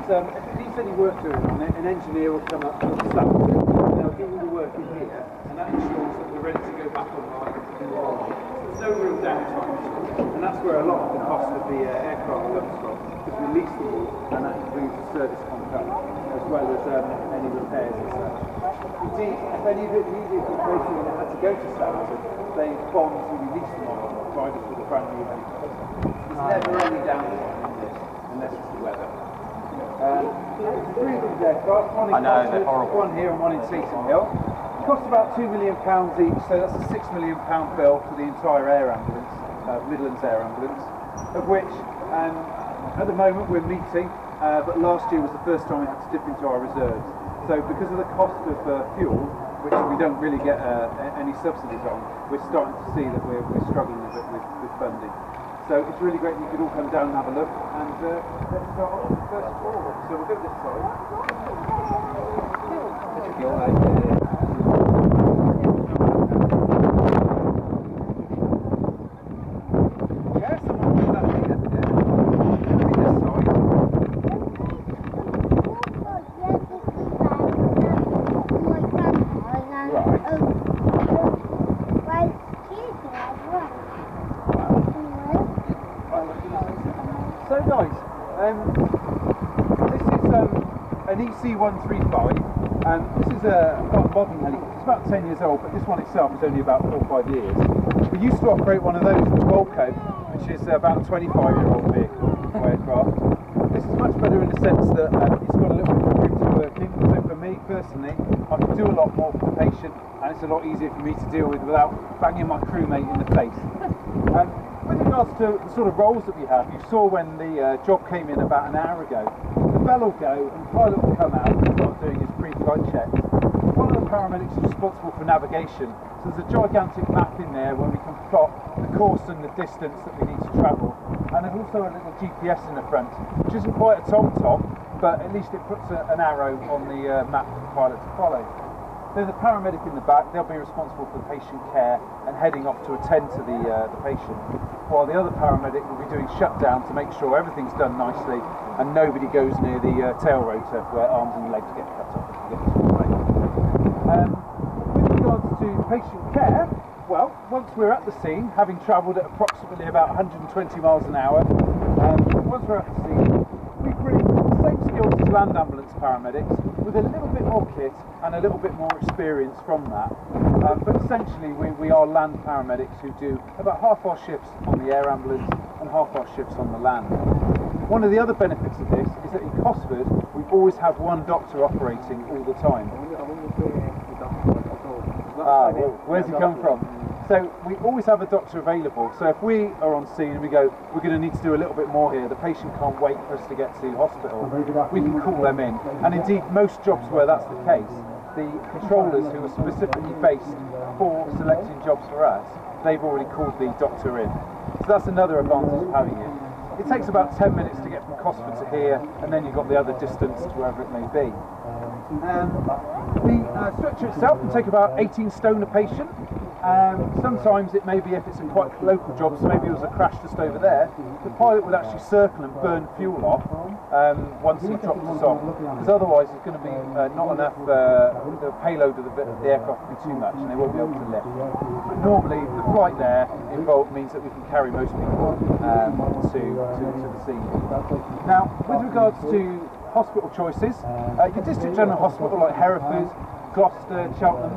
If it needs any work doing on it, an engineer will come up and slap it. They'll do all the work in here, and that ensures that we're ready to go back online and do the whole. There's no real downtime, and that's where a lot of the cost of the aircraft comes from, because we lease them all, and that includes the service contract, as well as any repairs and such. Indeed, if any of it needed replacing and it had to go to Southampton, they bond who we lease them on, provide us with a brand new vehicle. There's never any downtime in this, unless it's the weather. Three of these aircraft, one in Cosford, one here and one in Seaton Hill. It costs about £2 million each, so that's a £6 million bill for the entire air ambulance, Midlands air ambulance, of which at the moment we're meeting, but last year was the first time we had to dip into our reserves. So because of the cost of fuel, which we don't really get any subsidies on, we're starting to see that we're struggling a bit with funding. So it's really great you could all come down and have a look, and let's start off with the first floor. So we'll go this side. Yeah, someone put that here. This side. So guys, this is an EC-135, and this is a modern helicopter. It's about 10 years old, but this one itself is only about 4 or 5 years. We used to operate one of those, the Volco, which is about a 25-year-old vehicle or aircraft. This is much better in the sense that it's got a little bit more room to work in. So for me personally, I can do a lot more for the patient, and it's a lot easier for me to deal with without banging my crewmate in the face. With regards to the sort of roles that we have, you saw when the job came in about an hour ago, the bell will go and the pilot will come out and start doing his pre-flight checks. One of the paramedics is responsible for navigation, so there's a gigantic map in there where we can plot the course and the distance that we need to travel, and there's also a little GPS in the front, which isn't quite a tom-tom, but at least it puts an arrow on the map for the pilot to follow. There's a paramedic in the back. They'll be responsible for the patient care and heading off to attend to the patient, while the other paramedic will be doing shutdown to make sure everything's done nicely and nobody goes near the tail rotor where arms and legs get cut off. With regards to patient care, well, once we're at the scene, having travelled at approximately about 120 miles an hour, once we're at the scene, we bring the same skills as land ambulance paramedics, with a little bit more kit and a little bit more experience from that. But essentially we are land paramedics who do about half our shifts on the air ambulance and half our shifts on the land. One of the other benefits of this is that in Cosford we always have one doctor operating all the time. Where's he come from? So we always have a doctor available, so if we are on scene and we go, we're going to need to do a little bit more here, the patient can't wait for us to get to hospital, we can call them in. And indeed most jobs where that's the case, the controllers who are specifically based for selecting jobs for us, they've already called the doctor in. So that's another advantage of having it. It takes about 10 minutes to get from Cosford to here, and then you've got the other distance to wherever it may be. The stretcher itself can take about 18 stone a patient. Sometimes it may be, if it's a quite local job, so maybe it was a crash just over there, the pilot would actually circle and burn fuel off once he drops us off, because otherwise there's going to be not enough, the payload of the aircraft will be too much and they won't be able to lift. But normally the flight there involved means that we can carry most people to the scene. Now, with regards to hospital choices, your district general hospital like Hereford, Gloucester, Cheltenham,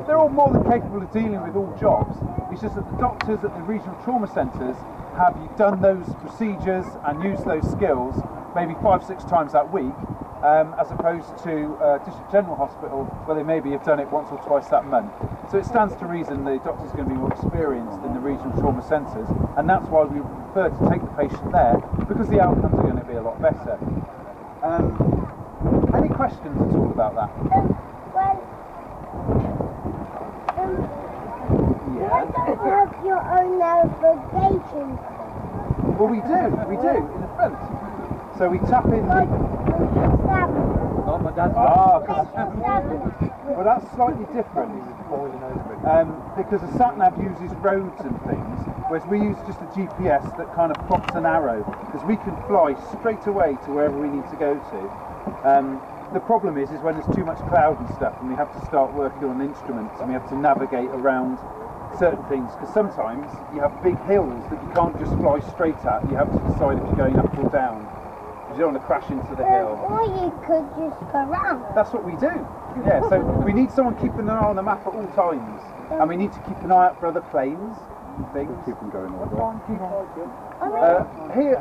they're all more than capable of dealing with all jobs. It's just that the doctors at the regional trauma centres have done those procedures and used those skills maybe 5 or 6 times that week, as opposed to District General Hospital, where they maybe have done it once or twice that month. So it stands to reason the doctor's going to be more experienced in the regional trauma centres, and that's why we prefer to take the patient there, because the outcomes are going to be a lot better. Any questions at all about that? You don't have your own navigation. Well, we do, in the front. So we tap in the... Oh, my dad's well, that's slightly different. Because a sat-nav uses roads and things, whereas we use just a GPS that kind of plots an arrow, because we can fly straight away to wherever we need to go to. The problem is when there's too much cloud and stuff, and we have to start working on instruments, and we have to navigate around certain things, because sometimes you have big hills that you can't just fly straight at. You have to decide if you're going up or down, because you don't want to crash into the hill. Or you could just go round. That's what we do. Yeah, so we need someone keeping an eye on the map at all times, and we need to keep an eye out for other planes and things. Keep them going all the Here,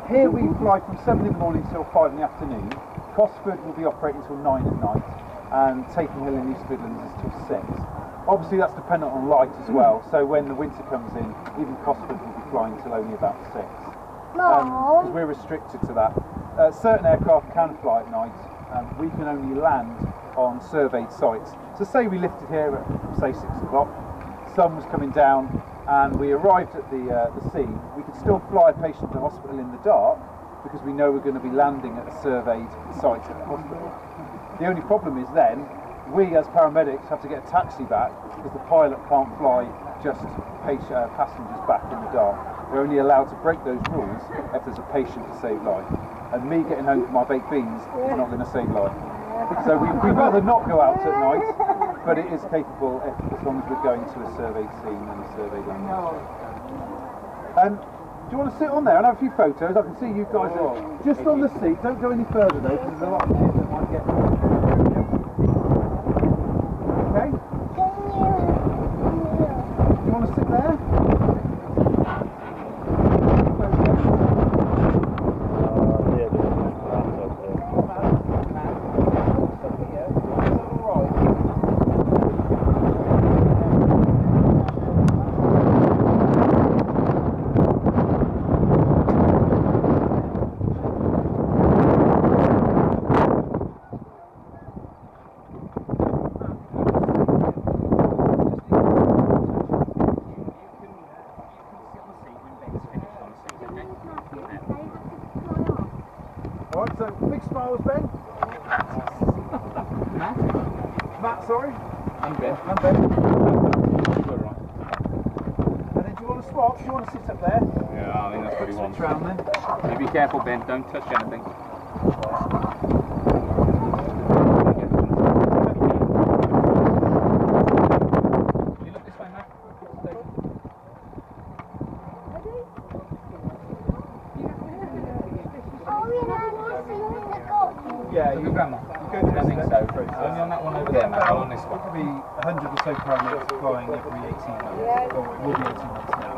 here we fly from 7 in the morning till 5 in the afternoon. Cosford will be operating till 9 at night, and Taking Hill in East Midlands is till 6. Obviously that's dependent on light as well, so when the winter comes in, even Cosford will be flying till only about 6. Because we're restricted to that. Certain aircraft can fly at night, we can only land on surveyed sites. So say we lifted here at, say, 6 o'clock, sun was coming down, and we arrived at the scene, we could still fly a patient to hospital in the dark, because we know we're going to be landing at a surveyed site at the hospital. The only problem is then, we as paramedics have to get a taxi back, because the pilot can't fly just passengers back in the dark. We're only allowed to break those rules if there's a patient to save life. And me getting home from my baked beans is not going to save life. So we'd rather not go out at night, but it is capable as long as we're going to a surveyed scene and a surveyed landing. Do you want to sit on there? I have a few photos. I can see you guys are just on the seat. Don't go any further though, because there's a lot of kids that might get... Okay? Do you want to sit there? Alright, so big smiles, Ben. Matt, sorry. And Ben. And Ben. And then do you want to swap? Do you want to sit up there? Yeah, I think that's pretty one. Switch round then. You be careful, Ben. Don't touch anything. You look this way, Matt. Yeah, you grandma. You go I think so. Only on that one over there, Matt. Not on this one. It could be 100 or so paramedics flying every 18 months. Or it will be 18 months now.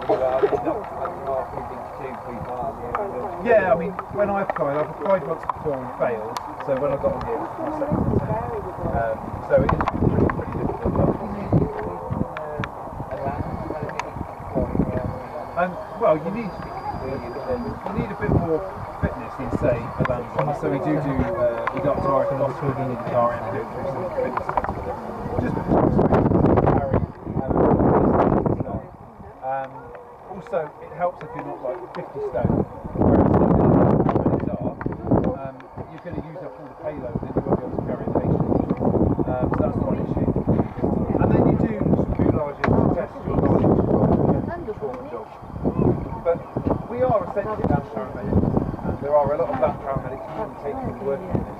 Yeah, I mean, when I've applied once before and failed, so when I got on here, it was my second attempt. So it is pretty difficult. And, well, you need a bit more fitness in, say, a land. So we do we got to our hospital, we need the car and do some fitness tests with it. Just carry also, it helps if you're not like 50 stone, whereas some of the paramedics are, you're going to use up all the payload and you won't be able to carry the patient. So that's one issue. And then you do some triage to test your knowledge of trauma job. But we are essentially land paramedics, and there are a lot of land paramedics who can take in working in this.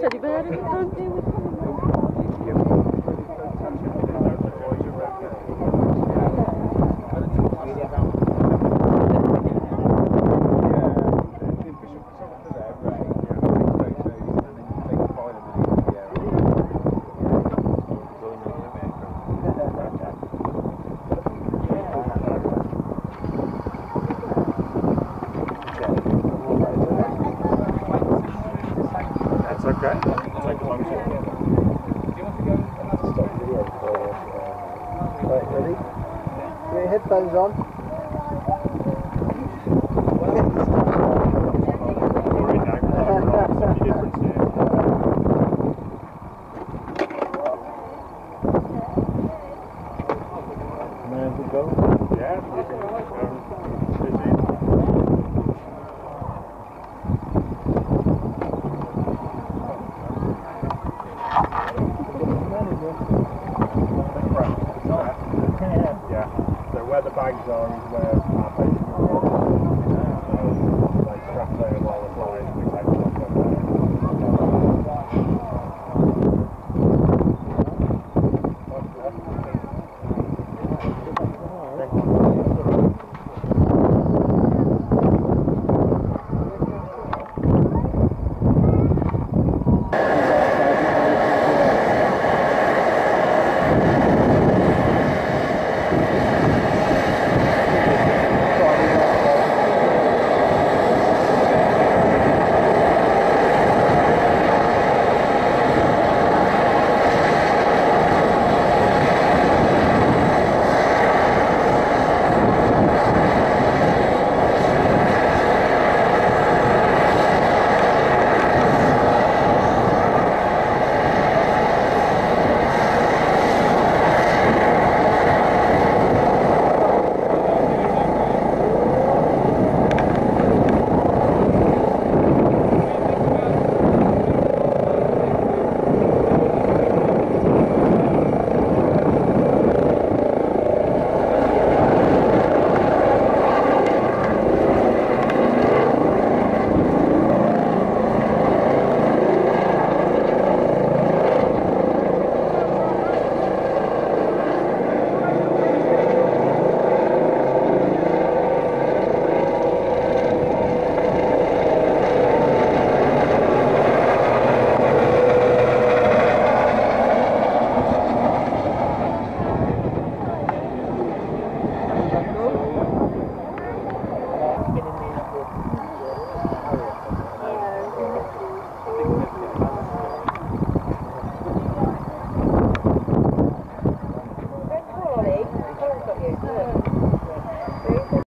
Teddy bear in the front. That's okay. Take a long shot. Right, ready? Get your headphones on. Worried now, because I've got so many different here. May I go? Yeah, you can go. Yeah, so where the bags are is where our patients are. So they strap there while they're flying and we take them off over there. Got you.